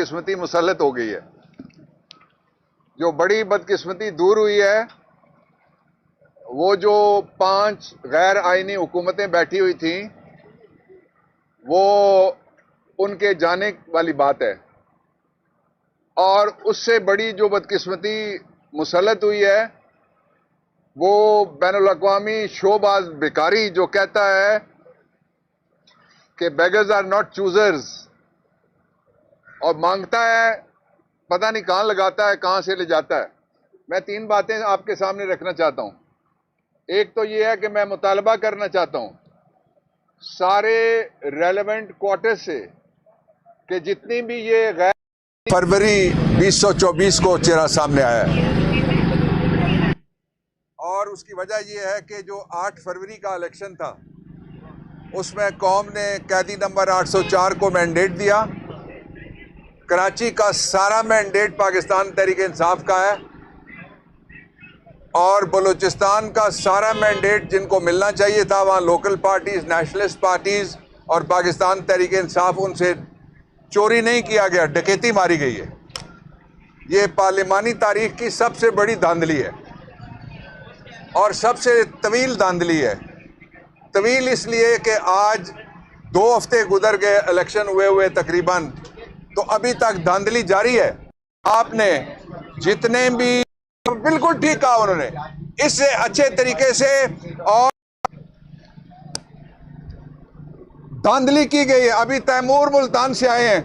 बदकिस्मती मुसल्लत हो गई है। जो बड़ी बदकिस्मती दूर हुई है वो जो 5 गैर आईनी हुकूमतें बैठी हुई थी वो उनके जाने वाली बात है। और उससे बड़ी जो बदकिस्मती मुसल्लत हुई है वो बैनुल-अक़वामी शोबाज बेकारी जो कहता है कि बेगर्स आर नॉट चूजर्स, और मांगता है पता नहीं कहां लगाता है कहां से ले जाता है। मैं 3 बातें आपके सामने रखना चाहता हूं। एक तो ये है कि मैं मुतालबा करना चाहता हूं सारे रेलेवेंट क्वार्टर से कि जितनी भी ये गैर फरवरी 2024 को चेहरा सामने आया है, और उसकी वजह यह है कि जो 8 फरवरी का इलेक्शन था उसमें कौम ने कैदी नंबर 804 को मैंडेट दिया। कराची का सारा मैंडेट पाकिस्तान तहरीक इंसाफ का है और बलूचिस्तान का सारा मैंडेट जिनको मिलना चाहिए था वहाँ लोकल पार्टीज, नेशनलिस्ट पार्टीज और पाकिस्तान तहरीक इंसाफ, उनसे चोरी नहीं किया गया, डकैती मारी गई है। ये पार्लिमानी तारीख की सबसे बड़ी धांधली है और सबसे तवील धांधली है। तवील इसलिए कि आज 2 हफ्ते गुजर गए इलेक्शन हुए तकरीबन, तो अभी तक धांधली जारी है। आपने जितने भी, बिल्कुल ठीक कहा उन्होंने, इससे अच्छे तरीके से और धांधली की गई है। अभी तैमूर मुल्तान से आए हैं,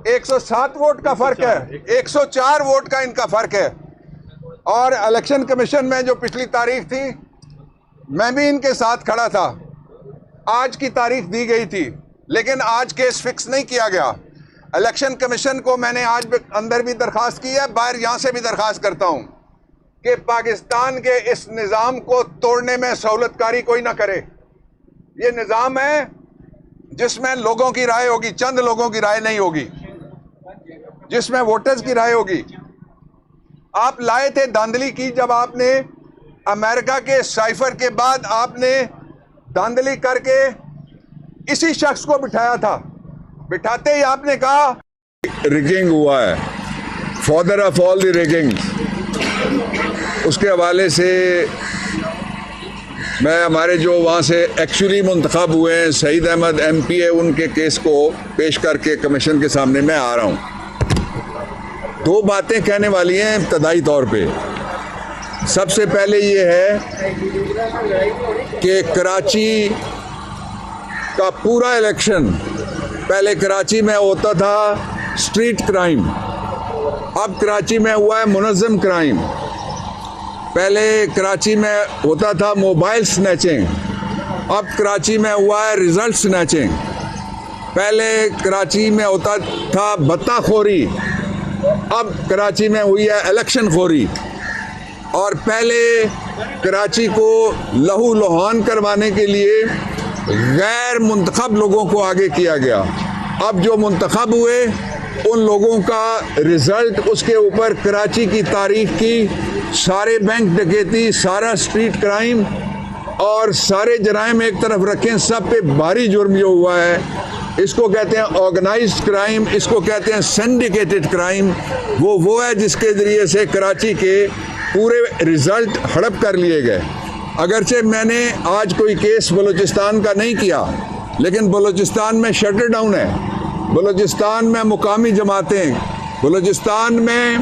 107 वोट का फर्क है, 104 वोट का इनका फर्क है। और इलेक्शन कमीशन में जो पिछली तारीख थी मैं भी इनके साथ खड़ा था, आज की तारीख दी गई थी लेकिन आज केस फिक्स नहीं किया गया। इलेक्शन कमीशन को मैंने आज अंदर भी दरखास्त की है, बाहर यहां से भी दरखास्त करता हूं कि पाकिस्तान के इस निज़ाम को तोड़ने में सहूलतकारी कोई ना करे। ये निज़ाम है जिसमें लोगों की राय होगी, चंद लोगों की राय नहीं होगी, जिसमें वोटर्स की राय होगी। आप लाए थे धांधली की, जब आपने अमेरिका के साइफर के बाद आपने धांधली करके इसी शख्स को बिठाया था। बिठाते ही आपने कहा रिगिंग हुआ है, father of all the rigging. उसके हवाले से मैं हमारे जो वहाँ से एक्चुअली मुंतखब हुए हैं सईद अहमद MP है, उनके केस को पेश करके कमीशन के सामने मैं आ रहा हूँ। 2 बातें कहने वाली हैं इब्तदाई तौर पे। सबसे पहले ये है कि कराची का पूरा इलेक्शन, पहले कराची में होता था स्ट्रीट क्राइम, अब कराची में हुआ है मुनज़्ज़म क्राइम। पहले कराची में होता था मोबाइल स्नैचिंग, अब कराची में हुआ है रिजल्ट स्नैचिंग। पहले कराची में होता था बत्ताखोरी, अब कराची में हुई है इलेक्शन खोरी। और पहले कराची को लहू लुहान करवाने के लिए गैर मुंतखब लोगों को आगे किया गया, अब जो मुंतखब हुए उन लोगों का रिजल्ट, उसके ऊपर कराची की तारीख की सारे बैंक डकैती, सारा स्ट्रीट क्राइम और सारे जराइम एक तरफ रखें, सब पे भारी जुर्म जो हुआ है, इसको कहते हैं ऑर्गेनाइज्ड क्राइम, इसको कहते हैं सिंडिकेटेड क्राइम। वो है जिसके ज़रिए से कराची के पूरे रिजल्ट हड़प कर लिए गए। अगरचे मैंने आज कोई केस बलूचिस्तान का नहीं किया, लेकिन बलूचिस्तान में शटर डाउन है, बलूचिस्तान में मुकामी जमातें, बलूचिस्तान में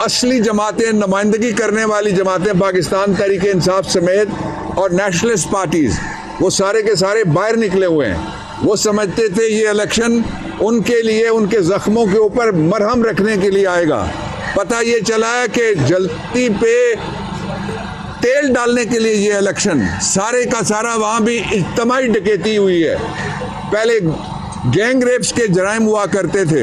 असली जमातें, नुमाइंदगी करने वाली जमातें, पाकिस्तान तहरीक इंसाफ समेत और नेशनलिस्ट पार्टीज़, वो सारे के सारे बाहर निकले हुए हैं। वो समझते थे ये इलेक्शन उनके लिए, उनके ज़ख्मों के ऊपर मरहम रखने के लिए आएगा। पता ये चला है कि जलती पे तेल डालने के लिए ये इलेक्शन, सारे का सारा वहाँ भी इज्तिमाई डकैती हुई है। पहले गैंग रेप्स के जराइम हुआ करते थे,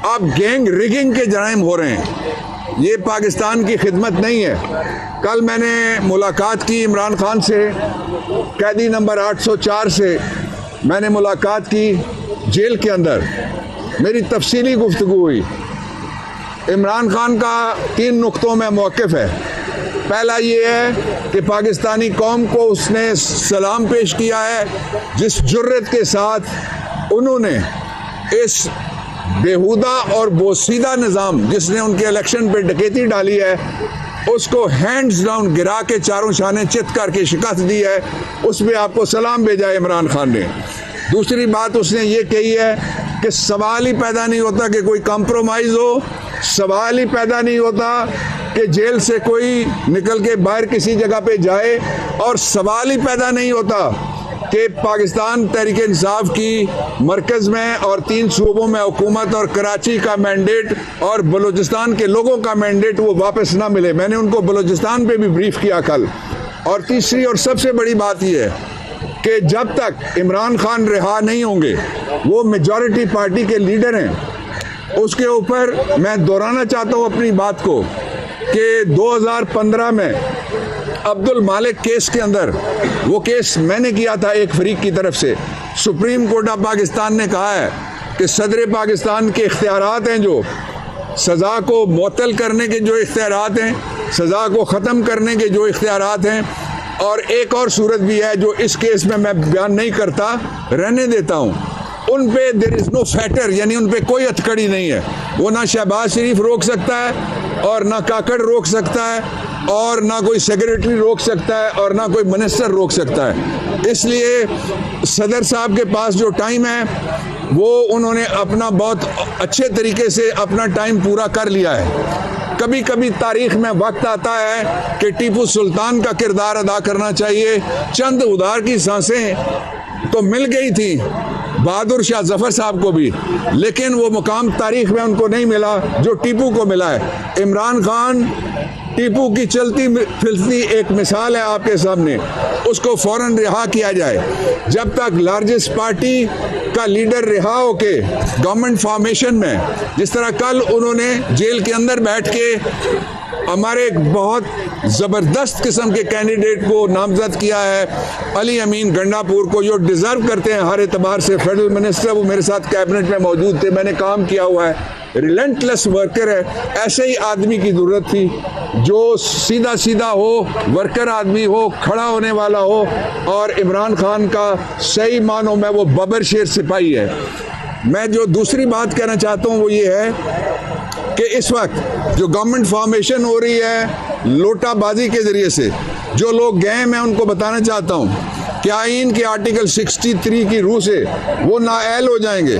अब गैंग रिगिंग के जराइम हो रहे हैं। ये पाकिस्तान की खिदमत नहीं है। कल मैंने मुलाकात की इमरान खान से, कैदी नंबर 804 से मैंने मुलाकात की जेल के अंदर, मेरी तफसीली गुफ्तगू हुई। इमरान खान का 3 नुक्तों में मौक़िफ़ है। पहला ये है कि पाकिस्तानी कौम को उसने सलाम पेश किया है जिस जुर्रत के साथ उन्होंने इस बेहुदा और बोसीदा निज़ाम जिसने उनके इलेक्शन पे डकैती डाली है, उसको हैंड्स डाउन गिरा के चारों शाने चित करके शिकस्त दी है। उसमें आपको सलाम भेजा है इमरान खान ने। दूसरी बात उसने ये कही है कि सवाल ही पैदा नहीं होता कि कोई कॉम्प्रोमाइज़ हो, सवाल ही पैदा नहीं होता कि जेल से कोई निकल के बाहर किसी जगह पे जाए, और सवाल ही पैदा नहीं होता कि पाकिस्तान तहरीक इंसाफ की मरकज़ में और 3 सूबों में हुकूमत और कराची का मैंडेट और बलूचिस्तान के लोगों का मैंडेट वो वापस ना मिले। मैंने उनको बलूचिस्तान पे भी ब्रीफ किया कल। और तीसरी और सबसे बड़ी बात यह है कि जब तक इमरान खान रिहा नहीं होंगे, वो मेजॉरिटी पार्टी के लीडर हैं। उसके ऊपर मैं दोहराना चाहता हूँ अपनी बात को कि 2015 में अब्दुल मालिक केस के अंदर, वो केस मैंने किया था एक फरीक की तरफ से, सुप्रीम कोर्ट ऑफ पाकिस्तान ने कहा है कि सदर पाकिस्तान के इख्तियारात हैं, जो सज़ा को मुअत्तल करने के जो इख्तियारात हैं, सज़ा को ख़त्म करने के जो इख्तियारात हैं, और एक और सूरत भी है जो इस केस में मैं बयान नहीं करता, रहने देता हूँ, उन पे देयर इज़ नो फैक्टर, यानी उन पे कोई हथकड़ी नहीं है। वो ना शहबाज शरीफ रोक सकता है और ना काकड़ रोक सकता है और ना कोई सेक्रेटरी रोक सकता है और ना कोई मिनिस्टर रोक सकता है। इसलिए सदर साहब के पास जो टाइम है वो उन्होंने अपना बहुत अच्छे तरीके से अपना टाइम पूरा कर लिया है। कभी कभी तारीख में वक्त आता है कि टीपू सुल्तान का किरदार अदा करना चाहिए। चंद उधार की सांसें तो मिल गई थी बहादुर शाह जफर साहब को भी, लेकिन वो मुकाम तारीख में उनको नहीं मिला जो टीपू को मिला है। इमरान खान टीपू की चलती फिरती एक मिसाल है आपके सामने, उसको फौरन रिहा किया जाए। जब तक लार्जेस्ट पार्टी का लीडर रिहा होके गवर्नमेंट फॉर्मेशन में, जिस तरह कल उन्होंने जेल के अंदर बैठ के हमारे एक बहुत ज़बरदस्त किस्म के कैंडिडेट को नामजद किया है, अली अमीन गंडापुर को, जो डिज़र्व करते हैं हर एतबार से, फेडरल मिनिस्टर, वो मेरे साथ कैबिनेट में मौजूद थे, मैंने काम किया हुआ है, रिलेंटलेस वर्कर है। ऐसे ही आदमी की ज़रूरत थी जो सीधा सीधा हो, वर्कर आदमी हो, खड़ा होने वाला हो, और इमरान खान का सही मानों में वो बबर शेर सिपाही है। मैं जो दूसरी बात कहना चाहता हूँ वो ये है कि इस वक्त जो गवर्नमेंट फॉर्मेशन हो रही है लोटाबाजी के ज़रिए से, जो लोग गए, मैं उनको बताना चाहता हूँ कि आइन के आर्टिकल 63 की रूह से वो नाअहल हो जाएंगे।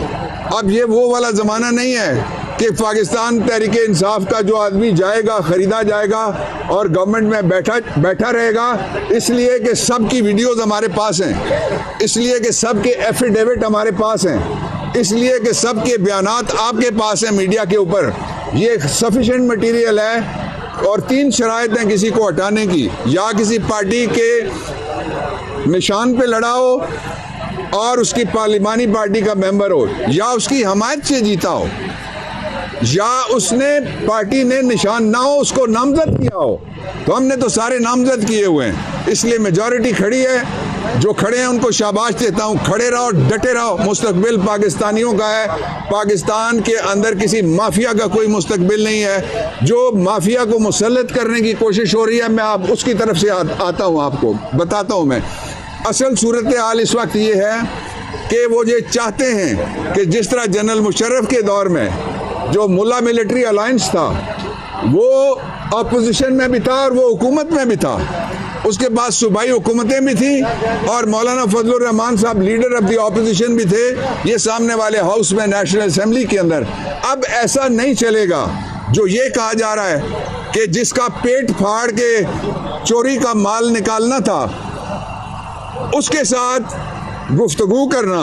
अब ये वो वाला ज़माना नहीं है कि पाकिस्तान तहरीक इंसाफ का जो आदमी जाएगा, ख़रीदा जाएगा और गवर्नमेंट में बैठा रहेगा, इसलिए कि सब की वीडियोज़ हमारे पास हैं, इसलिए कि सब के एफिडेविट हमारे पास हैं, इसलिए कि सब के बयानात आपके पास हैं मीडिया के ऊपर। ये सफिशेंट मटेरियल है। और 3 शराइत हैं किसी को हटाने की, या किसी पार्टी के निशान पे लड़ा हो और उसकी पार्लिमानी पार्टी का मेंबर हो, या उसकी हमायत से जीता हो, या उसने पार्टी ने निशान ना हो उसको नामजद किया हो। तो हमने तो सारे नामजद किए हुए हैं, इसलिए मेजॉरिटी खड़ी है। जो खड़े हैं उनको शाबाश देता हूँ, खड़े रहो, डटे रहो। मुस्तकबिल पाकिस्तानियों का है, पाकिस्तान के अंदर किसी माफिया का कोई मुस्तकबिल नहीं है। जो माफिया को मुसल्लत करने की कोशिश हो रही है, मैं आप उसकी तरफ से आता हूँ, आपको बताता हूँ। मैं असल सूरत हाल इस वक्त ये है कि वो ये चाहते हैं कि जिस तरह जनरल मुशर्रफ के दौर में जो मुल्ला मिलिट्री अलायंस था, वो अपोजिशन में भी था और वो हुकूमत में भी था, उसके बाद सूबाई हुकूमतें भी थी, और मौलाना फजलुर रहमान साहब लीडर ऑफ द ऑपोजिशन भी थे, ये सामने वाले हाउस में नेशनल असेंबली के अंदर। अब ऐसा नहीं चलेगा। जो ये कहा जा रहा है कि जिसका पेट फाड़ के चोरी का माल निकालना था, उसके साथ गुफ्तगू करना,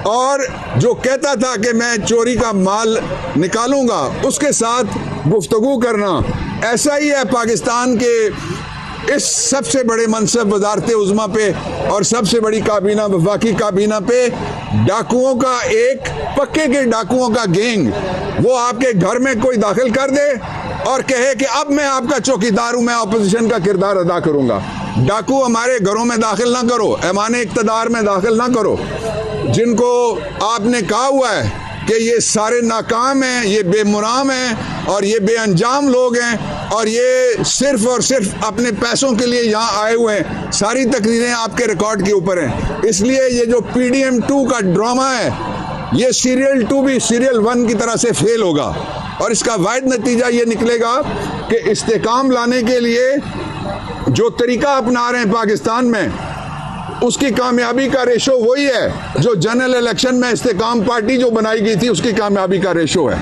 और जो कहता था कि मैं चोरी का माल निकालूंगा, उसके साथ गुफ्तगू करना, ऐसा ही है पाकिस्तान के इस सबसे बड़े मनसब वजारत उज़्मा पे और सबसे बड़ी काबीना, वफाकी काबीना पे डाकुओं का एक पक्के के डाकुओं का गैंग, वो आपके घर में कोई दाखिल कर दे और कहे कि अब मैं आपका चौकीदार हूँ, मैं अपोजिशन का किरदार अदा करूँगा। डाकू हमारे घरों में दाखिल ना करो, ऐवान इक़्तिदार में दाखिल ना करो। जिनको आपने कहा हुआ है कि ये सारे नाकाम हैं, ये बेमुराम हैं और ये बेअंजाम लोग हैं और ये सिर्फ और सिर्फ अपने पैसों के लिए यहाँ आए हुए हैं, सारी तकरीरें आपके रिकॉर्ड के ऊपर हैं। इसलिए ये जो PDM 2 का ड्रामा है, ये सीरियल 2 भी सीरियल 1 की तरह से फेल होगा और इसका वाहिद नतीजा ये निकलेगा कि इस्तेकाम लाने के लिए जो तरीका अपना रहे हैं पाकिस्तान में, उसकी कामयाबी का रेशो वही है जो जनरल इलेक्शन में इस्तेकाम पार्टी जो बनाई गई थी उसकी कामयाबी का रेशो है,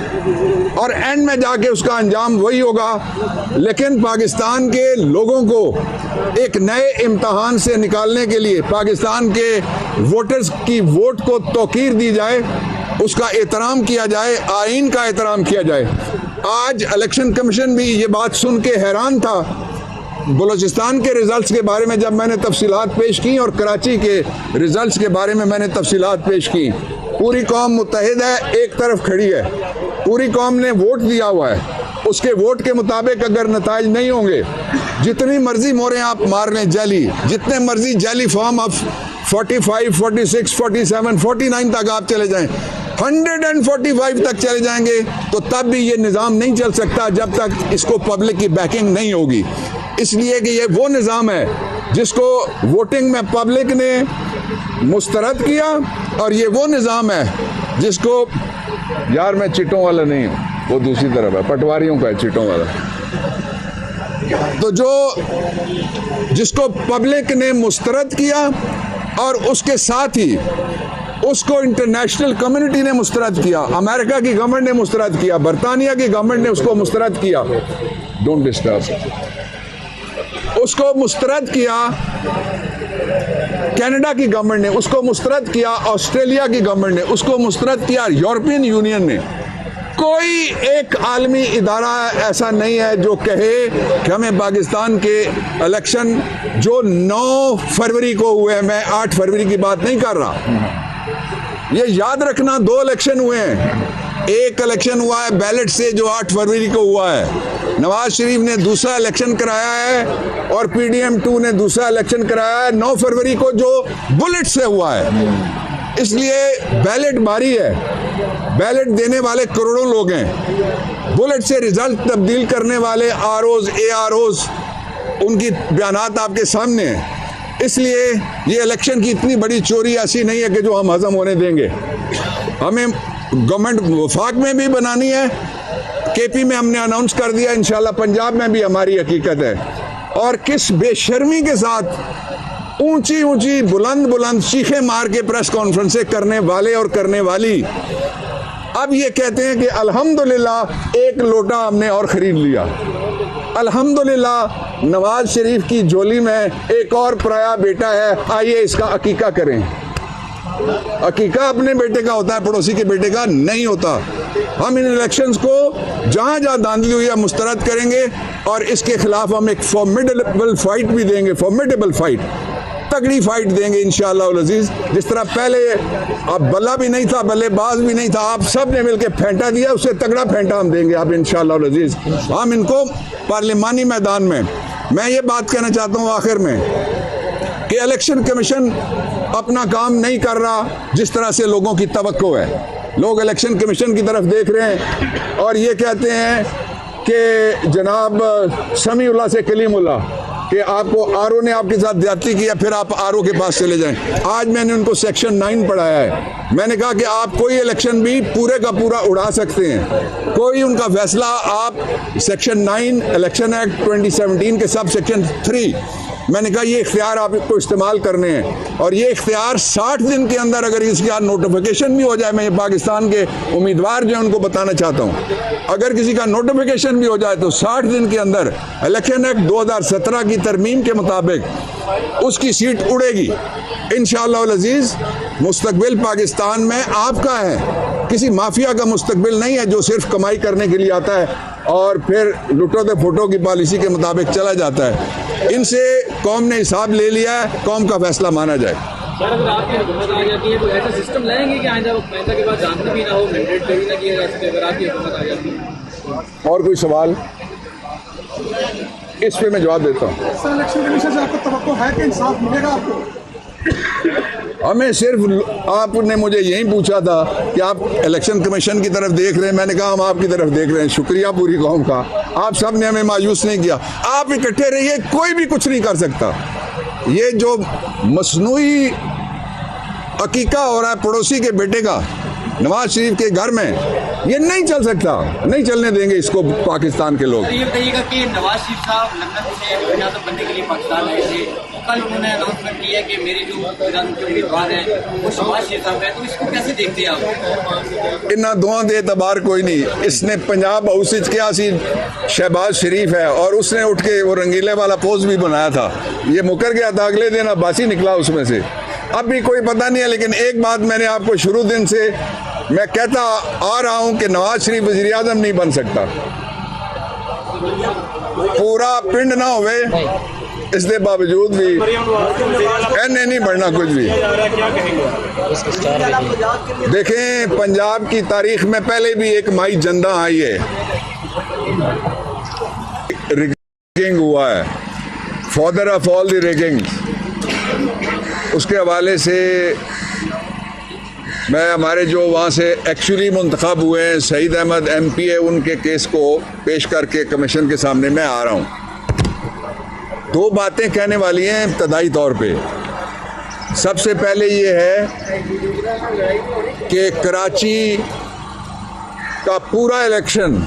और एंड में जाके उसका अंजाम वही होगा। लेकिन पाकिस्तान के लोगों को एक नए इम्तहान से निकालने के लिए पाकिस्तान के वोटर्स की वोट को तौकीर दी जाए, उसका एहतराम किया जाए, आइन का एहतराम किया जाए। आज इलेक्शन कमीशन भी ये बात सुन के हैरान था बलूचिस्तान के रिजल्ट्स के बारे में, जब मैंने तफसीलात पेश की और कराची के रिजल्ट्स के बारे में मैंने तफसीलात पेश की। पूरी कौम मुत्तहिद है, एक तरफ खड़ी है, पूरी कौम ने वोट दिया हुआ है, उसके वोट के मुताबिक अगर नताइज नहीं होंगे, जितनी मर्जी मोहरें आप मार लें जाली, जितने मर्जी जाली फॉर्म आप 45, 46, 47, 49 तक आप चले जाएं, 145 तक चले जाएंगे, तो तब भी ये निज़ाम नहीं चल सकता जब तक इसको पब्लिक की बैकिंग नहीं होगी। इसलिए कि ये वो निज़ाम है जिसको वोटिंग में पब्लिक ने मुस्तरद किया, और ये वो निज़ाम है जिसको, यार मैं चिटों वाला नहीं हूँ, वो दूसरी तरफ है, पटवारियों का है चिटों वाला। तो जिसको पब्लिक ने मुस्तरद किया और उसके साथ ही उसको इंटरनेशनल कम्युनिटी ने मुस्तरद किया, अमेरिका की गवर्नमेंट ने मुस्तरद किया, बरतानिया की गवर्नमेंट ने उसको मुस्तरद किया, डोंट डिस्टर्ब, उसको मुस्तरद किया, कनाडा की गवर्नमेंट ने उसको मुस्तरद किया, ऑस्ट्रेलिया की गवर्नमेंट ने उसको मुस्तरद किया, यूरोपियन यूनियन ने। कोई एक आलमी इदारा ऐसा नहीं है जो कहे कि हमें पाकिस्तान के इलेक्शन जो 9 फरवरी को हुए, मैं 8 फरवरी की बात नहीं कर रहा, ये याद रखना 2 इलेक्शन हुए हैं। एक इलेक्शन हुआ है बैलेट से जो 8 फरवरी को हुआ है, नवाज शरीफ ने दूसरा इलेक्शन कराया है और PDM 2 ने दूसरा इलेक्शन कराया है 9 फरवरी को जो बुलेट से हुआ है। इसलिए बैलेट भारी है, बैलेट देने वाले करोड़ों लोग हैं, बुलेट से रिजल्ट तब्दील करने वाले ROs, AROs, उनकी बयानात आपके सामने हैं। इसलिए ये इलेक्शन की इतनी बड़ी चोरी ऐसी नहीं है कि जो हम हजम होने देंगे। हमें गवर्नमेंट वफाक में भी बनानी है, KP में हमने अनाउंस कर दिया, इंशाल्लाह पंजाब में भी हमारी हकीकत है। और किस बेशर्मी के साथ ऊंची ऊंची बुलंद बुलंद चीखें मार के प्रेस कॉन्फ्रेंसें करने वाले और करने वाली अब ये कहते हैं कि अल्हम्दुलिल्लाह 1 लोटा हमने और ख़रीद लिया, अल्हम्दुलिल्लाह नवाज शरीफ की झोली में एक और पराया बेटा है, आइए इसका अकीका करें। अकीका अपने बेटे का होता है, पड़ोसी के बेटे का नहीं होता। हम इन इलेक्शंस को जहाँ जहाँ धांधली हुई है मुस्तरद करेंगे और इसके खिलाफ हम एक फॉर्मिडेबल फाइट भी देंगे, फॉर्मिडेबल फाइट, तगड़ी फाइट देंगे इंशाअल्लाह अज़ीज़। जिस तरह पहले अब बल्ला भी नहीं था, बल्लेबाज भी नहीं था, आप सब ने मिलकर फेंटा दिया, उससे तगड़ा फेंटा हम देंगे आप इंशाअल्लाह अज़ीज़। हम इनको पार्लिमानी मैदान में, मैं ये बात कहना चाहता हूँ आखिर में कि इलेक्शन कमीशन अपना काम नहीं कर रहा जिस तरह से लोगों की तवक्को है। लोग इलेक्शन कमीशन की तरफ देख रहे हैं और ये कहते हैं कि जनाब समीउल्लाह से कलीमुल्लाह कि आपको RO ने आपके साथ ज्यादती किया, फिर आप RO के पास चले जाएं। आज मैंने उनको सेक्शन 9 पढ़ाया है, मैंने कहा कि आप कोई इलेक्शन भी पूरे का पूरा उड़ा सकते हैं, कोई उनका फैसला आप सेक्शन 9 इलेक्शन एक्ट 2017 के सब सेक्शन 3, मैंने कहा ये इख्तियार आपको इस्तेमाल करने हैं और ये इख्तियार 60 दिन के अंदर अगर इसका नोटिफिकेशन भी हो जाए, मैं ये पाकिस्तान के उम्मीदवार जो है उनको बताना चाहता हूँ, अगर किसी का नोटिफिकेशन भी हो जाए तो 60 दिन के अंदर इलेक्शन एक्ट 2017 की तरमीम के मुताबिक उसकी सीट उड़ेगी इंशाअल्लाह अज़ीज़। मुस्तकबिल पाकिस्तान में आपका है, किसी माफिया का मुस्तकबिल नहीं है जो सिर्फ कमाई करने के लिए आता है और फिर लुटो दे फोटो की पॉलिसी के मुताबिक चला जाता है। इनसे कौम ने हिसाब ले लिया है, कौम का फैसला माना जाए। सर, अगर आपकी हुकूमत आ जाती है तो ऐसा सिस्टम लाएंगे कि आइंदा पैसा के बाद जानते भी ना हो, मैंडेट भी ना किया जा सके, अगर आपकी हुकूमत आ जाती है? और कोई सवाल इस पे मैं जवाब देता हूँ। सर, इलेक्शन कमीशन से आपको तवक्को है कि इंसाफ मिलेगा आपको? हमें सिर्फ आपने मुझे यही पूछा था कि आप इलेक्शन कमीशन की तरफ देख रहे हैं, मैंने कहा हम आपकी तरफ देख रहे हैं। शुक्रिया पूरी कौम का, आप सब ने हमें मायूस नहीं किया। आप इकट्ठे रहिए, कोई भी कुछ नहीं कर सकता। ये जो मसनूई अकीका हो रहा है पड़ोसी के बेटे का, नवाज शरीफ के घर में, ये नहीं चल सकता, नहीं चलने देंगे इसको पाकिस्तान के लोग। ये बताइएगा कि नवाज शरीफ साहब लंदन से वज़ीर-ए-आज़म बनने के लिए पाकिस्तान आए थे, कल उन्होंने अनाउंसमेंट किया कि मेरे जो प्रधानमंत्री उम्मीदवार हैं वो शहबाज शरीफ साहब हैं, तो इसको कैसे देखते हैं आप? इन्ना दुआ दे तबार कोई नहीं। इसने पंजाब हाउस क्या सी शहबाज शरीफ है और उसने उठ के वो रंगीले वाला पोस्ट भी बनाया था, ये मुकर गया था, अगले दिन अब्बासी निकला उसमें से। अब भी कोई पता नहीं है, लेकिन एक बात मैंने आपको शुरू दिन से मैं कहता आ रहा हूं कि नवाज शरीफ वज़ीर आज़म नहीं बन सकता। पूरा पिंड ना होवे इसके बावजूद भी एने नहीं बढ़ना कुछ भी। देखें, पंजाब की तारीख में पहले भी एक माई जंदा आई है, रिगिंग हुआ है, father of all the rigging. उसके हवाले से मैं हमारे जो वहाँ से एक्चुअली मुंतखब हुए हैं सईद अहमद MPA, उनके केस को पेश करके कमीशन के सामने मैं आ रहा हूँ। दो बातें कहने वाली हैं इब्तदाई तौर पे। सबसे पहले ये है कि कराची का पूरा इलेक्शन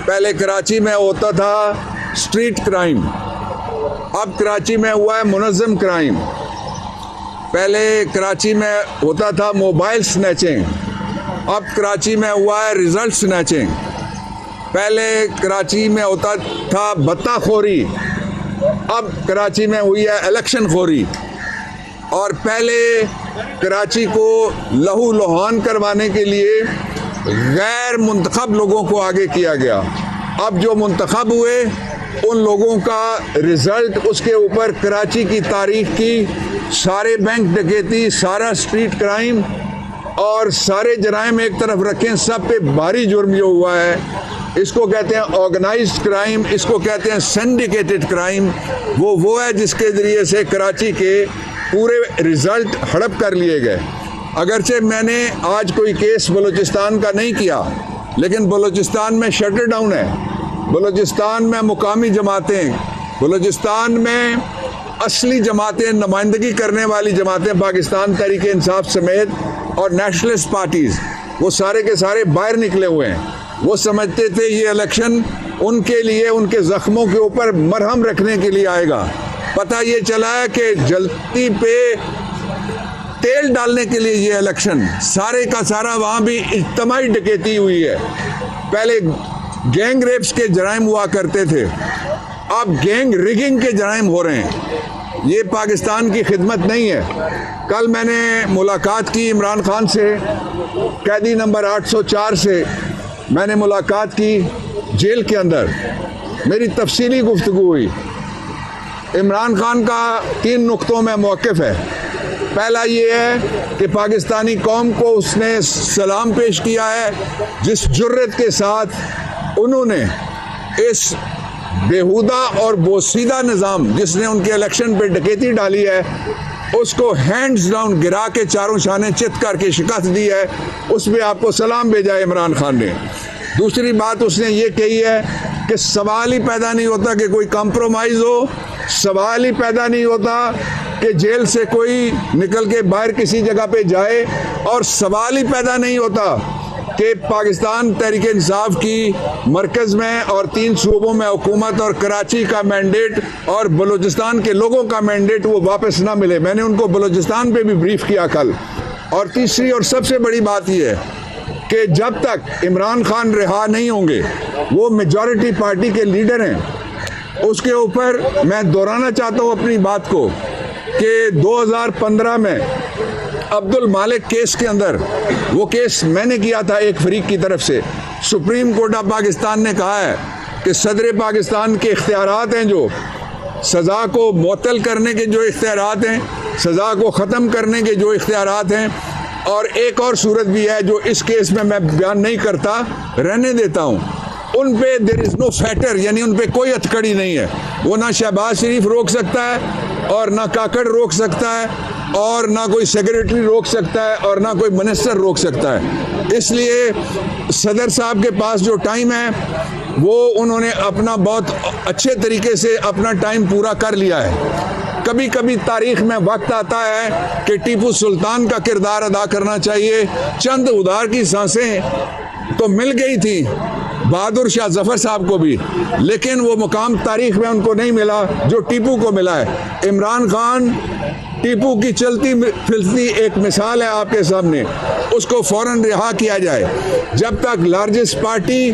पहले कराची में होता था स्ट्रीट क्राइम, अब कराची में हुआ है मुनज़्ज़म क्राइम। पहले कराची में होता था मोबाइल स्नैचिंग, अब कराची में हुआ है रिजल्ट स्नैचिंग। पहले कराची में होता था बत्ताखोरी, अब कराची में हुई है इलेक्शन खोरी। और पहले कराची को लहू लुहान करवाने के लिए गैर मुंतखब लोगों को आगे किया गया, अब जो मुंतखब हुए उन लोगों का रिजल्ट, उसके ऊपर कराची की तारीख की सारे बैंक डकैती, सारा स्ट्रीट क्राइम और सारे जराइम एक तरफ रखें, सब पे भारी जुर्म जो हुआ है इसको कहते हैं ऑर्गेनाइज्ड क्राइम, इसको कहते हैं सिंडिकेटेड क्राइम। वो है जिसके ज़रिए से कराची के पूरे रिजल्ट हड़प कर लिए गए। अगरचे मैंने आज कोई केस बलूचिस्तान का नहीं किया, लेकिन बलूचिस्तान में शटर डाउन है, बलूचिस्तान में मुकामी जमातें, बलूचिस्तान में असली जमातें, नुमाइंदगी करने वाली जमातें, पाकिस्तान तहरीक इंसाफ समेत और नेशनलिस्ट पार्टीज़, वो सारे के सारे बाहर निकले हुए हैं। वो समझते थे ये इलेक्शन उनके लिए, उनके ज़ख्मों के ऊपर मरहम रखने के लिए आएगा। पता ये चला है कि जलती पे तेल डालने के लिए ये इलेक्शन सारे का सारा वहाँ भी इज्तिमाई डकैती हुई है। पहले गैंग रेप्स के जराइम हुआ करते थे, अब गैंग रिगिंग के जराइम हो रहे हैं। ये पाकिस्तान की खिदमत नहीं है। कल मैंने मुलाकात की इमरान खान से, कैदी नंबर 804 से मैंने मुलाकात की जेल के अंदर, मेरी तफसीली गुफ्तगू हुई। इमरान खान का 3 नुक्तों में मौक़िफ़ है। पहला ये है कि पाकिस्तानी कौम को उसने सलाम पेश किया है, जिस जुर्रत के साथ उन्होंने इस बेहुदा और बोसीदा निज़ाम जिसने उनके इलेक्शन पे डकैती डाली है उसको हैंड्स डाउन गिरा के चारों शाने चित करके शिकस्त दी है, उस पर आपको सलाम भेजा है इमरान खान ने। दूसरी बात उसने ये कही है कि सवाल ही पैदा नहीं होता कि कोई कॉम्प्रोमाइज़ हो, सवाल ही पैदा नहीं होता कि जेल से कोई निकल के बाहर किसी जगह पे जाए, और सवाल ही पैदा नहीं होता कि पाकिस्तान तहरीक इंसाफ की मरकज़ में और 3 सूबों में हुकूमत और कराची का मैंडेट और बलूचिस्तान के लोगों का मैंडेट वो वापस ना मिले। मैंने उनको बलूचिस्तान पे भी ब्रीफ किया कल। और तीसरी और सबसे बड़ी बात यह है कि जब तक इमरान खान रिहा नहीं होंगे, वो मेजॉरिटी पार्टी के लीडर हैं, उसके ऊपर मैं दोहराना चाहता हूँ अपनी बात को कि 2015 में अब्दुल मालिक केस के अंदर, वो केस मैंने किया था एक फरीक की तरफ से, सुप्रीम कोर्ट ऑफ पाकिस्तान ने कहा है कि सदर पाकिस्तान के इख्तियारात हैं, जो सज़ा को मुअत्तल करने के जो इख्तियारात हैं, सज़ा को ख़त्म करने के जो इख्तियारात हैं, और एक और सूरत भी है जो इस केस में मैं बयान नहीं करता, रहने देता हूँ, उन पे देयर इज़ नो फैटर, यानी उन पे कोई हथकड़ी नहीं है। वो ना शहबाज शरीफ रोक सकता है और ना काकड़ रोक सकता है और ना कोई सेक्रेटरी रोक सकता है और ना कोई मिनिस्टर रोक सकता है। इसलिए सदर साहब के पास जो टाइम है वो उन्होंने अपना बहुत अच्छे तरीके से अपना टाइम पूरा कर लिया है। कभी कभी तारीख में वक्त आता है कि टीपू सुल्तान का किरदार अदा करना चाहिए। चंद उधार की सांसें तो मिल गई थी बहादुर शाह जफर साहब को भी, लेकिन वो मुकाम तारीख में उनको नहीं मिला जो टीपू को मिला है। इमरान खान टीपू की चलती फिरती एक मिसाल है आपके सामने, उसको फौरन रिहा किया जाए। जब तक लार्जेस्ट पार्टी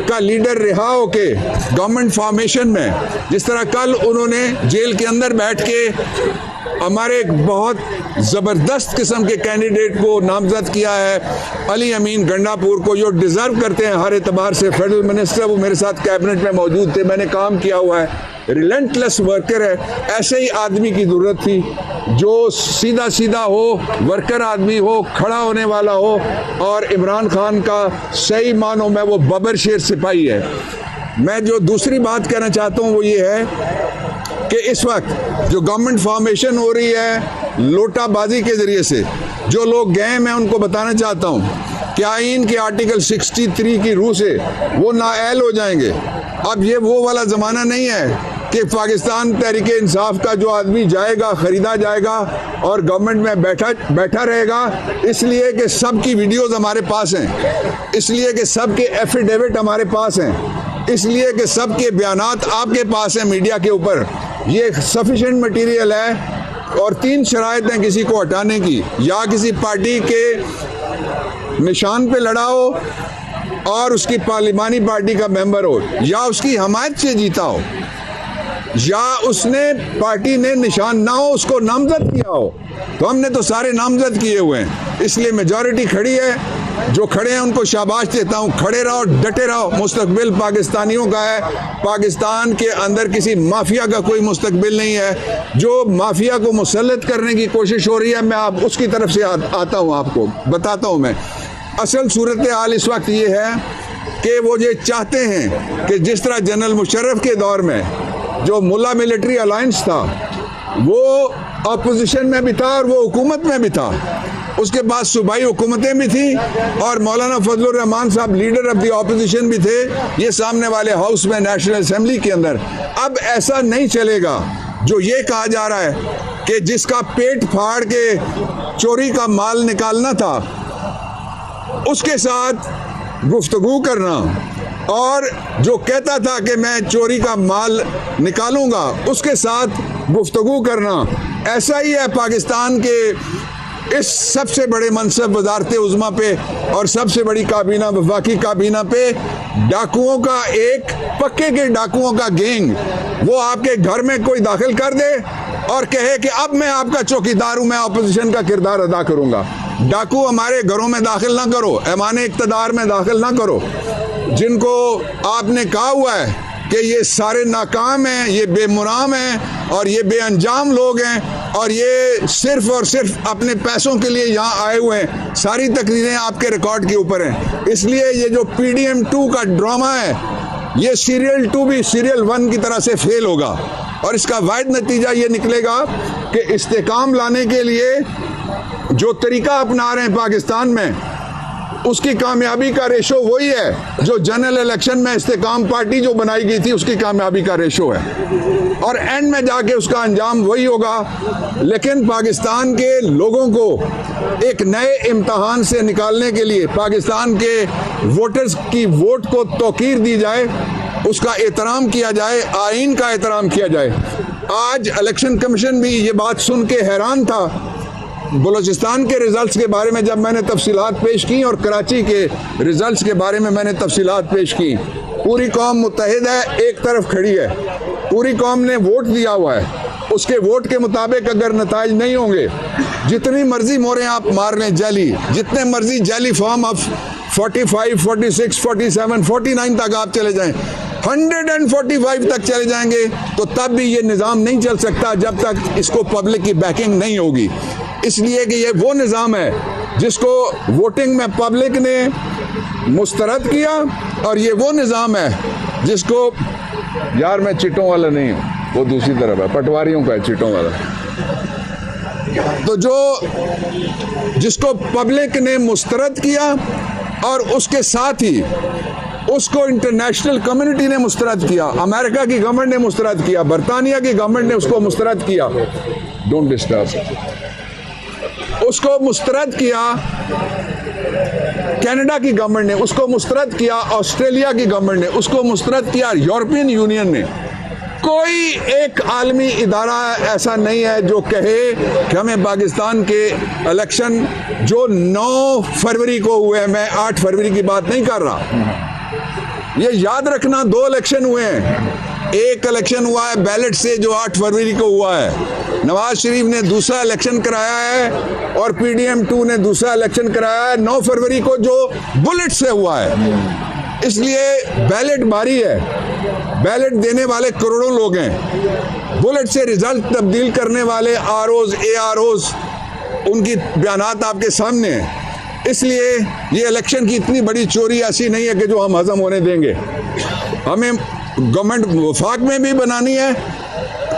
का लीडर रिहा होके गवर्नमेंट फॉर्मेशन में, जिस तरह कल उन्होंने जेल के अंदर बैठ के हमारे एक बहुत ज़बरदस्त किस्म के कैंडिडेट को नामजद किया है, अली अमीन गंडापुर को, जो डिज़र्व करते हैं हर एतबार से, फेडरल मिनिस्टर, वो मेरे साथ कैबिनेट में मौजूद थे, मैंने काम किया हुआ है, रिलेंटलेस वर्कर है। ऐसे ही आदमी की ज़रूरत थी जो सीधा सीधा हो, वर्कर आदमी हो, खड़ा होने वाला हो, और इमरान खान का सही मानों में वो बबर शेर सिपाही है। मैं जो दूसरी बात कहना चाहता हूँ वो ये है कि इस वक्त जो गवर्नमेंट फॉर्मेशन हो रही है लोटाबाजी के ज़रिए से, जो लोग गए, मैं उनको बताना चाहता हूँ कि आईन के आर्टिकल 63 की रूह से वो नाअहल हो जाएंगे। अब ये वो वाला ज़माना नहीं है कि पाकिस्तान तहरीक इंसाफ का जो आदमी जाएगा, ख़रीदा जाएगा और गवर्नमेंट में बैठा रहेगा, इसलिए कि सबकी वीडियोज़ हमारे पास हैं, इसलिए कि सबके एफिडेविट हमारे पास हैं, इसलिए कि सबके बयानात आपके पास हैं मीडिया के ऊपर। ये सफिशेंट मटेरियल है और 3 शराइत हैं किसी को हटाने की, या किसी पार्टी के निशान पे लड़ा हो और उसकी पार्लिमानी पार्टी का मेंबर हो, या उसकी हमायत से जीता हो, या उसने पार्टी ने निशान ना हो उसको नामजद किया हो। तो हमने तो सारे नामजद किए हुए हैं, इसलिए मेजॉरिटी खड़ी है। जो खड़े हैं उनको शाबाश देता हूँ, खड़े रहो, डटे रहो। मुस्तकबिल पाकिस्तानियों का है, पाकिस्तान के अंदर किसी माफिया का कोई मुस्तकबिल नहीं है। जो माफिया को मुसल्लत करने की कोशिश हो रही है, मैं आप उसकी तरफ से आता हूँ, आपको बताता हूँ। मैं असल सूरत हाल इस वक्त ये है कि वो ये चाहते हैं कि जिस तरह जनरल मुशर्रफ के दौर में जो मुल्ला मिलिट्री अलायंस था, वो अपोजिशन में भी था और वो हुकूमत में भी था, उसके बाद सूबाई हुकूमतें भी थी और मौलाना फजलुर रहमान साहब लीडर ऑफ द ऑपोजिशन भी थे, ये सामने वाले हाउस में नेशनल असेंबली के अंदर। अब ऐसा नहीं चलेगा जो ये कहा जा रहा है कि जिसका पेट फाड़ के चोरी का माल निकालना था उसके साथ गुफ्तगू करना, और जो कहता था कि मैं चोरी का माल निकालूंगा उसके साथ गुफ्तगू करना। ऐसा ही है पाकिस्तान के इस सबसे बड़े मनसब वजारत उज़्मा पे और सबसे बड़ी काबीना, वफाकी काबीना पे डाकुओं का एक पक्के के डाकुओं का गैंग, वो आपके घर में कोई दाखिल कर दे और कहे कि अब मैं आपका चौकीदार हूँ, मैं अपोजिशन का किरदार अदा करूँगा। डाकू हमारे घरों में दाखिल ना करो, ऐवाने इक़्तिदार में दाखिल ना करो, जिनको आपने कहा हुआ है कि ये सारे नाकाम हैं, ये बेमुराम हैं और ये बेअंजाम लोग हैं और ये सिर्फ और सिर्फ अपने पैसों के लिए यहाँ आए हुए हैं। सारी तकरीरें आपके रिकॉर्ड के ऊपर हैं। इसलिए ये जो PDM 2 का ड्रामा है, ये सीरियल 2 भी सीरियल 1 की तरह से फेल होगा और इसका वाहिद नतीजा ये निकलेगा कि इस्तेकाम लाने के लिए जो तरीका अपना रहे हैं पाकिस्तान में, उसकी कामयाबी का रेशो वही है जो जनरल इलेक्शन में इस्तेकाम पार्टी जो बनाई गई थी उसकी कामयाबी का रेशो है, और एंड में जाके उसका अंजाम वही होगा। लेकिन पाकिस्तान के लोगों को एक नए इम्तहान से निकालने के लिए पाकिस्तान के वोटर्स की वोट को तौकीर दी जाए, उसका एहतराम किया जाए, आइन का एहतराम किया जाए। आज इलेक्शन कमीशन भी ये बात सुन के हैरान था बलूचिस्तान के रिजल्ट्स के बारे में, जब मैंने तफसीलात पेश की और कराची के रिजल्ट्स के बारे में मैंने तफसीलात पेश की। पूरी कौम मुत्तहिद है, एक तरफ खड़ी है, पूरी कौम ने वोट दिया हुआ है। उसके वोट के मुताबिक अगर नताइज नहीं होंगे, जितनी मर्जी मोहरें आप मार लें जाली, जितने मर्जी जाली फॉर्म आप 45, 46, 47, 49 तक आप चले जाएं, 145 तक चले जाएंगे, तो तब भी ये निज़ाम नहीं चल सकता जब तक इसको पब्लिक की बैकिंग नहीं होगी। इसलिए कि ये वो निज़ाम है जिसको वोटिंग में पब्लिक ने मुस्तरद किया, और ये वो निज़ाम है जिसको, यार मैं चिटों वाला नहीं हूँ, वो दूसरी तरफ है, पटवारियों का है चिटों वाला। तो जो जिसको पब्लिक ने मुस्तरद किया और उसके साथ ही उसको इंटरनेशनल कम्युनिटी ने मुस्तरद किया, अमेरिका की गवर्नमेंट ने मुस्तरद किया, बरतानिया की गवर्नमेंट ने उसको मुस्तरद किया, डोंट डिस्टर्ब, उसको मुस्तरद किया, कनाडा की गवर्नमेंट ने उसको मुस्तरद किया, ऑस्ट्रेलिया की गवर्नमेंट ने उसको मुस्तरद किया, यूरोपियन यूनियन ने। कोई एक आलमी इदारा ऐसा नहीं है जो कहे कि हमें पाकिस्तान के इलेक्शन जो 9 फरवरी को हुए हैं, मैं 8 फरवरी की बात नहीं कर रहा, ये याद रखना 2 इलेक्शन हुए हैं। एक इलेक्शन हुआ है बैलेट से जो 8 फरवरी को हुआ है, नवाज शरीफ ने दूसरा इलेक्शन कराया है और PDM2 ने दूसरा इलेक्शन कराया है 9 फरवरी को जो बुलेट से हुआ है। इसलिए बैलेट भारी है, बैलेट देने वाले करोड़ों लोग हैं, बुलेट से रिजल्ट तब्दील करने वाले ROs, AROs, उनकी बयानात आपके सामने हैं। इसलिए ये इलेक्शन की इतनी बड़ी चोरी ऐसी नहीं है कि जो हम हजम होने देंगे। हमें गवर्नमेंट वफाक में भी बनानी है,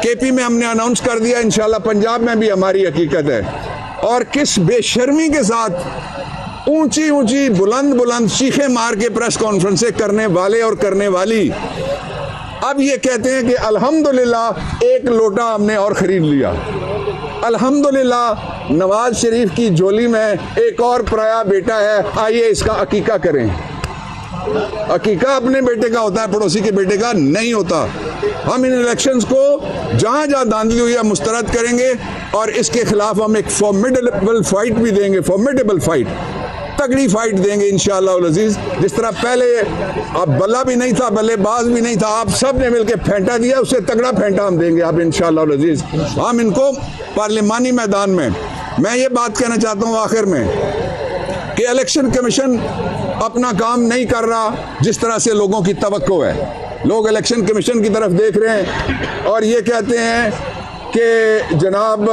KP में हमने अनाउंस कर दिया, इंशाल्लाह पंजाब में भी हमारी हकीकत है। और किस बेशर्मी के साथ ऊंची ऊंची बुलंद बुलंद चीखें मार के प्रेस कॉन्फ्रेंसें करने वाले और करने वाली अब ये कहते हैं कि अल्हम्दुलिल्लाह 1 लोटा हमने और ख़रीद लिया। अल्हम्दुलिल्लाह नवाज शरीफ की झोली में एक और पराया बेटा है, आइए इसका अकीका करें। अकीका अपने बेटे का होता है, पड़ोसी के बेटे का नहीं होता। हम इन इलेक्शंस को जहाँ जहाँ धांधली हुई है मुस्तरद करेंगे और इसके खिलाफ हम एक फॉर्मिडेबल फाइट भी देंगे, फॉर्मिडेबल फाइट, तगड़ी फाइट देंगे इंशाअल्लाह अज़ीज़। जिस तरह पहले अब बल्ला भी नहीं था, बल्लेबाज भी नहीं था, आप सब ने मिलकर फेंटा दिया, उससे तगड़ा फेंटा हम देंगे आप इंशाअल्लाह अज़ीज़। हम इनको पार्लिमानी मैदान में, मैं ये बात कहना चाहता हूँ आखिर में कि इलेक्शन कमीशन अपना काम नहीं कर रहा जिस तरह से लोगों की तवक्को है। लोग इलेक्शन कमीशन की तरफ देख रहे हैं और ये कहते हैं कि जनाब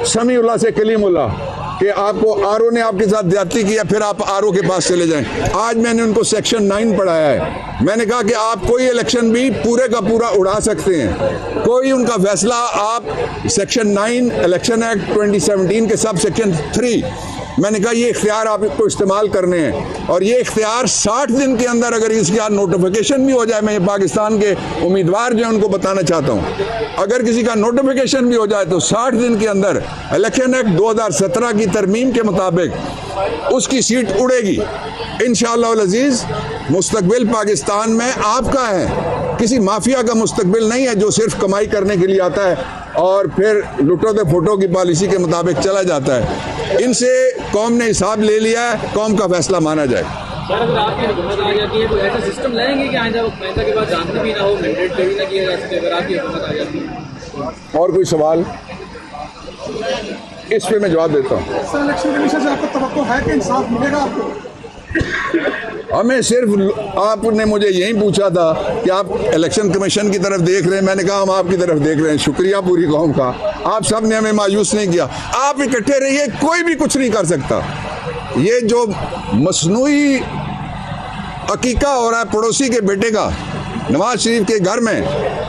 समीउल्लाह से कलीमुल्लाह कि आपको RO ने आपके साथ ज्यादती किया, फिर आप RO के पास चले जाएं। आज मैंने उनको सेक्शन 9 पढ़ाया है। मैंने कहा कि आप कोई इलेक्शन भी पूरे का पूरा उड़ा सकते हैं, कोई उनका फैसला आप सेक्शन 9 इलेक्शन एक्ट 2017 के सब सेक्शन 3, मैंने कहा ये इख्तियार आपको इस्तेमाल करने हैं और ये इख्तियार 60 दिन के अंदर अगर इसके बाद नोटिफिकेशन भी हो जाए, मैं ये पाकिस्तान के उम्मीदवार जो हैं उनको बताना चाहता हूँ, अगर किसी का नोटिफिकेशन भी हो जाए तो 60 दिन के अंदर इलेक्शन एक्ट 2017 की तरमीम के मुताबिक उसकी सीट उड़ेगी इंशाअल्लाह अज़ीज़। मुस्तकबिल पाकिस्तान में आपका है, किसी माफिया का मुस्तकबिल नहीं है जो सिर्फ कमाई करने के लिए आता है और फिर लुटो दे फोटो की पॉलिसी के मुताबिक चला जाता है। इनसे कौम ने हिसाब ले लिया है, कौम का फैसला माना जाए। सर अगर आपकी हुकूमत आ जाती है तो ऐसा सिस्टम लाएंगे कि आइंदा के बाद जानते भी ना हो, मैंडेट भी ना किया जा सके अगर आपकी हुकूमत आ जाती है? और कोई सवाल इस पे मैं जवाब देता हूँ। सर इलेक्शन कमीशन से आपको तवक्को है कि इंसाफ मिलेगा आपको? हमें सिर्फ आपने मुझे यही पूछा था कि आप इलेक्शन कमीशन की तरफ देख रहे हैं, मैंने कहा हम आपकी तरफ देख रहे हैं। शुक्रिया पूरी कौम का, आप सब ने हमें मायूस नहीं किया। आप इकट्ठे रहिए, कोई भी कुछ नहीं कर सकता। ये जो मसनूई अकीका हो रहा है पड़ोसी के बेटे का नवाज शरीफ के घर में,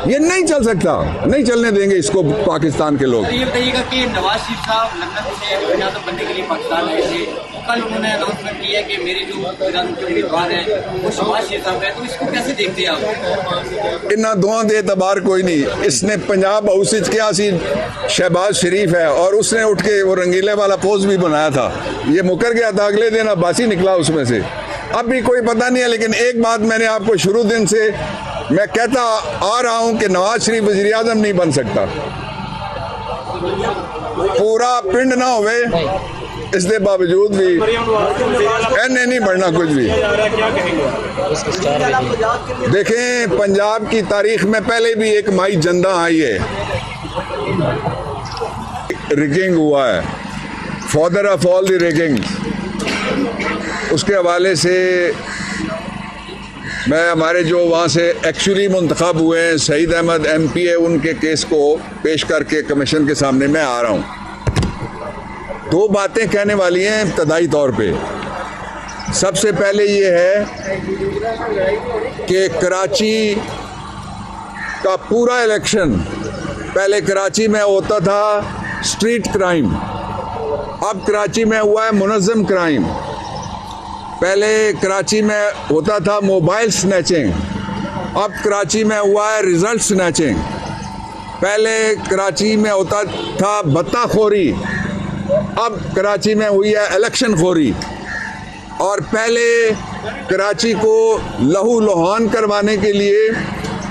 ये नहीं चल सकता, नहीं चलने देंगे इसको पाकिस्तान के लोग। ये बताइएगा कि नवाज शरीफ साहब लंदन से इजाजत बनने के लिए पाकिस्तान आए थे, कल उन्होंने अनाउंसमेंट किया कि मेरे जो उम्मीदवार हैं वो शहबाज शरीफ साहब हैं, तो इसको कैसे देखते हैं आप? इन्ना दुआ दे तबार कोई नहीं। इसने पंजाब हाउस क्या सी शहबाज शरीफ है और उसने उठ के वो रंगीले वाला पोस्ट भी बनाया था, ये मुकर गया था, अगले दिन अब्बासी निकला उसमें से। अब भी कोई पता नहीं है, लेकिन एक बात मैंने आपको शुरू दिन से मैं कहता आ रहा हूं कि नवाज शरीफ वज़ीर आज़म नहीं बन सकता। पूरा पिंड ना होवे इसके बावजूद भी एने नहीं बढ़ना कुछ भी। देखें पंजाब की तारीख में पहले भी एक माई जंदा आई है, रिगिंग हुआ है, father of all the rigging. उसके हवाले से मैं हमारे जो वहाँ से एक्चुअली मुंतखब हुए हैं सईद अहमद MPA, उनके केस को पेश करके कमीशन के सामने मैं आ रहा हूँ। 2 बातें कहने वाली हैं इब्तदाई तौर पे। सबसे पहले ये है कि कराची का पूरा इलेक्शन पहले कराची में होता था स्ट्रीट क्राइम, अब कराची में हुआ है मुनज़्ज़म क्राइम। पहले कराची में होता था मोबाइल स्नैचिंग, अब कराची में हुआ है रिजल्ट स्नैचिंग। पहले कराची में होता था बत्ताखोरी, अब कराची में हुई है इलेक्शन खोरी। और पहले कराची को लहू लुहान करवाने के लिए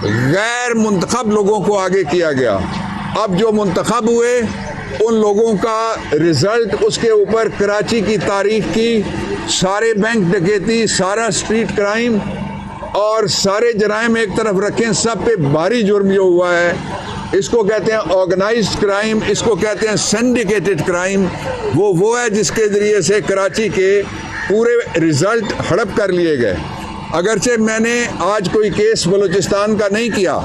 गैर मुंतखब लोगों को आगे किया गया। अब जो मुंतखब हुए उन लोगों का रिज़ल्ट, उसके ऊपर कराची की तारीख की सारे बैंक डकैती, सारा स्ट्रीट क्राइम और सारे जराइम एक तरफ रखें, सब पे भारी जुर्म जो हुआ है, इसको कहते हैं ऑर्गेनाइज्ड क्राइम, इसको कहते हैं सिंडिकेटेड क्राइम। वो है जिसके ज़रिए से कराची के पूरे रिज़ल्ट हड़प कर लिए गए। अगरचे मैंने आज कोई केस बलूचिस्तान का नहीं किया,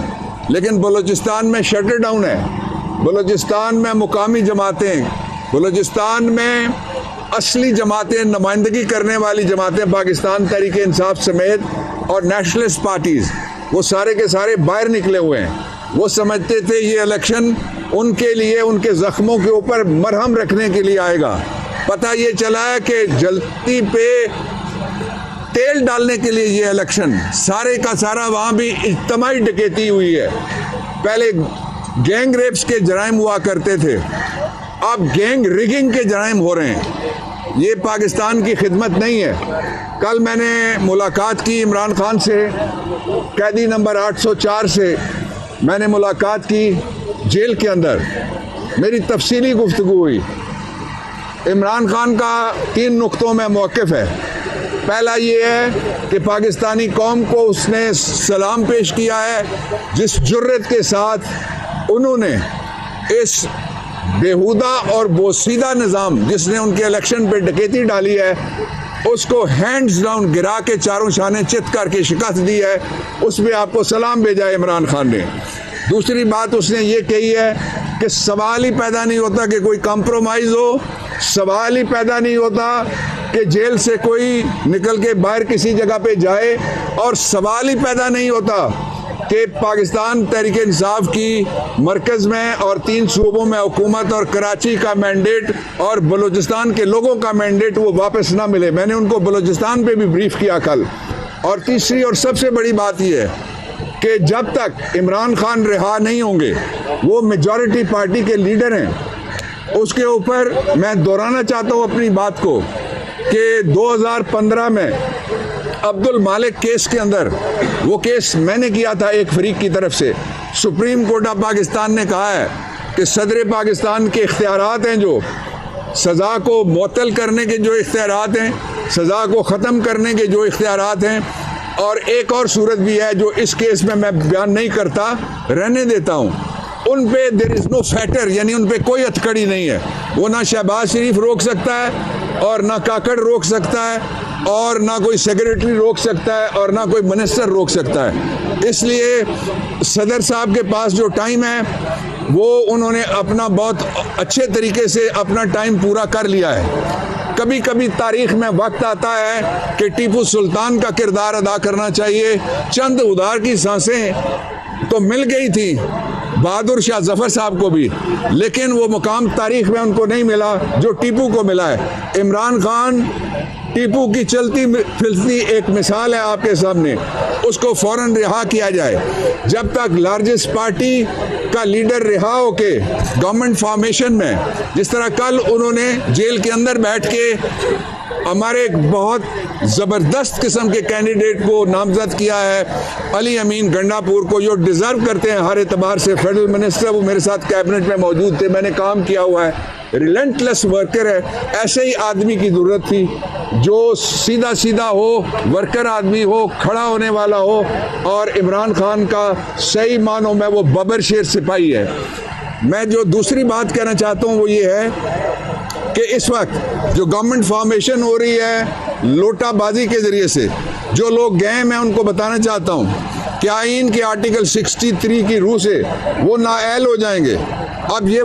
लेकिन बलूचिस्तान में शटर डाउन है, बलूचिस्तान में मुकामी जमातें, बलूचिस्तान में असली जमातें, नुमाइंदगी करने वाली जमातें, पाकिस्तान तहरीक इंसाफ समेत और नेशनलिस्ट पार्टीज़, वो सारे के सारे बाहर निकले हुए हैं। वो समझते थे ये इलेक्शन उनके लिए, उनके ज़ख्मों के ऊपर मरहम रखने के लिए आएगा। पता ये चला है कि जलती पे तेल डालने के लिए ये इलेक्शन, सारे का सारा वहाँ भी इज्तिमाई डकैती हुई है। पहले गैंग रेप्स के जराइम हुआ करते थे, अब गैंग रिगिंग के जराइम हो रहे हैं। ये पाकिस्तान की खिदमत नहीं है। कल मैंने मुलाकात की इमरान खान से, कैदी नंबर 804 से मैंने मुलाकात की जेल के अंदर, मेरी तफसीली गुफ्तगू हुई। इमरान खान का 3 नुक्तों में मौक़िफ़ है। पहला ये है कि पाकिस्तानी कौम को उसने सलाम पेश किया है, जिस जुर्रत के साथ उन्होंने इस बेहुदा और बोसीदा निज़ाम जिसने उनके इलेक्शन पे डकैती डाली है, उसको हैंड्स डाउन गिरा के चारों शाने चित करके शिकस्त दी है, उसमें आपको सलाम भेजा है इमरान खान ने। दूसरी बात उसने ये कही है कि सवाल ही पैदा नहीं होता कि कोई कॉम्प्रोमाइज़ हो, सवाल ही पैदा नहीं होता कि जेल से कोई निकल के बाहर किसी जगह पे जाए, और सवाल ही पैदा नहीं होता कि पाकिस्तान तहरीक इंसाफ की मरकज़ में और 3 सूबों में हुकूमत और कराची का मैंडेट और बलूचिस्तान के लोगों का मैंडेट वो वापस ना मिले। मैंने उनको बलूचिस्तान पे भी ब्रीफ किया कल। और तीसरी और सबसे बड़ी बात यह है कि जब तक इमरान खान रिहा नहीं होंगे, वो मेजॉरिटी पार्टी के लीडर हैं। उसके ऊपर मैं दोहराना चाहता हूँ अपनी बात को कि 2015 में अब्दुल मालिक केस के अंदर, वो केस मैंने किया था एक फरीक की तरफ से, सुप्रीम कोर्ट ऑफ पाकिस्तान ने कहा है कि सदर पाकिस्तान के इख्तियारात हैं, जो सज़ा को मुअत्तल करने के जो इख्तियारात हैं, सज़ा को ख़त्म करने के जो इख्तियारात हैं, और एक और सूरत भी है जो इस केस में मैं बयान नहीं करता, रहने देता हूँ, उन पे देयर इज़ नो फैटर, यानी उन पे कोई हथकड़ी नहीं है। वो ना शहबाज शरीफ रोक सकता है, और ना काकड़ रोक सकता है, और ना कोई सेक्रेटरी रोक सकता है, और ना कोई मिनिस्टर रोक सकता है। इसलिए सदर साहब के पास जो टाइम है, वो उन्होंने अपना बहुत अच्छे तरीके से अपना टाइम पूरा कर लिया है। कभी कभी तारीख़ में वक्त आता है कि टीपू सुल्तान का किरदार अदा करना चाहिए। चंद उधार की सांसें तो मिल गई थी बहादुर शाह जफर साहब को भी, लेकिन वो मुकाम तारीख़ में उनको नहीं मिला जो टीपू को मिला है। इमरान खान टीपू की चलती फिरती एक मिसाल है आपके सामने, उसको फ़ौरन रिहा किया जाए। जब तक लार्जेस्ट पार्टी का लीडर रिहा होके गवर्नमेंट फॉर्मेशन में, जिस तरह कल उन्होंने जेल के अंदर बैठ के हमारे एक बहुत ज़बरदस्त किस्म के कैंडिडेट को नामज़द किया है, अली अमीन गंडापुर को, जो डिज़र्व करते हैं हर एतबार से, फेडरल मिनिस्टर, वो मेरे साथ कैबिनेट में मौजूद थे, मैंने काम किया हुआ है, रिलेंटलेस वर्कर है। ऐसे ही आदमी की ज़रूरत थी जो सीधा सीधा हो, वर्कर आदमी हो, खड़ा होने वाला हो, और इमरान खान का सही मानों में वो बबर शेर सिपाही है। मैं जो दूसरी बात कहना चाहता हूँ वो ये है कि इस वक्त जो गवर्नमेंट फॉर्मेशन हो रही है लोटाबाजी के ज़रिए से, जो लोग गए, मैं उनको बताना चाहता हूँ कि आईन के आर्टिकल 63 की रूह से वो नाअहल हो जाएंगे। अब ये